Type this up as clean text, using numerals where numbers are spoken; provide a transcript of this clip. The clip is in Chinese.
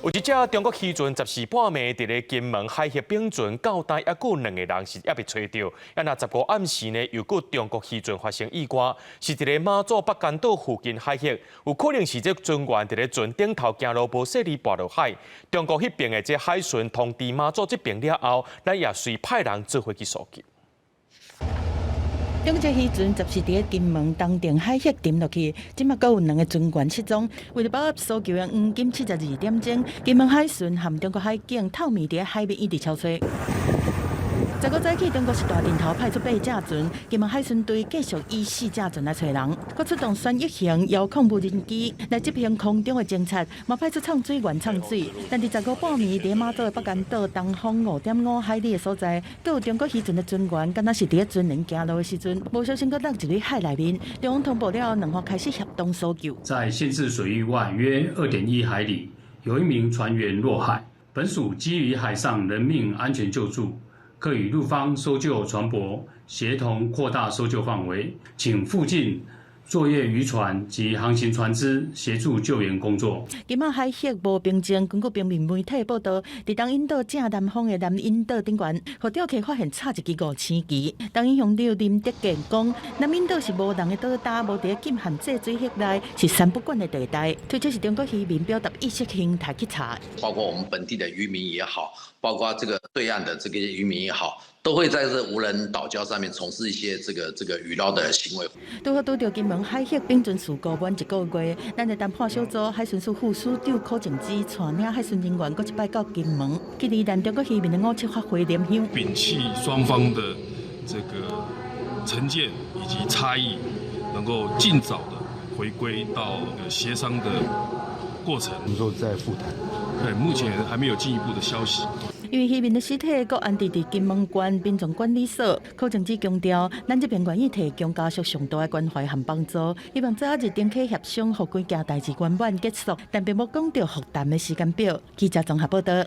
有一只中国渔船14半暝伫咧金门海峡冰船到台，还佫2个人是还被找到。那15暗时呢，又佫中国渔船发生意外，是伫咧马祖北竿岛附近海峡，有可能是这船员伫咧船顶头行路无细力跋落海。中国迄边的这海巡通知马祖这边了后，咱也随派人做回去搜救。 中国渔船14伫咧金门东定海峡沉落去，即马阁有2个船员失踪。为了保护搜救的黄金72点钟，金门海巡和中国海警透暝伫咧海面一直敲吹。19早起，中国是大阵头派出8架船，金门海巡队继续以4架船来找人，搁出动旋翼型遥控无人机来执行空中的侦察，嘛派出唱水员唱水。但伫15半暝，伫马祖的北竿岛东方5.5海里的所在，阁有中国渔船的船员，敢若是伫咧船轮行路的时阵，无小心搁落入去海内面。中央通报了，两方开始协同搜救。在限制水域外约2.1海里，有一名船员落海，本署基于海上人命安全救助。 可与陆方搜救船舶协同扩大搜救范围，请附近作业渔船及航行船只协助救援工作。金门海峡无平静，根据平民媒体报道，伫东引岛正南方的南引岛顶悬，互钓客发现插一支5星旗。东引乡长林德健讲，南引岛是无人的岛礁，无伫咧禁限制水域内，是三不管的地带，推测是中国渔民表达意识形态去查。包括我们本地的渔民也好，包括这个对岸的这个渔民也好。 都会在这无人岛礁上面从事一些这个渔捞的行为。拄好拄到金门海峡冰船事故满1个月，咱的谈判小组海巡署副署长柯正基带领海巡人员搁一摆到金门，去离咱中国渔民的5七发挥联乡。摒弃双方的这个成见以及差异，能够尽早的回归到协商的过程。能够再复谈？对，目前还没有进一步的消息。 因为渔民的尸体搁安置伫金门县滨江管理所，柯正基强调，咱这边愿意提供家属上大的关怀和帮助，希望早日登起协商，互规件代志圆满结束，但并无讲到复谈的时间表。记者综合报道。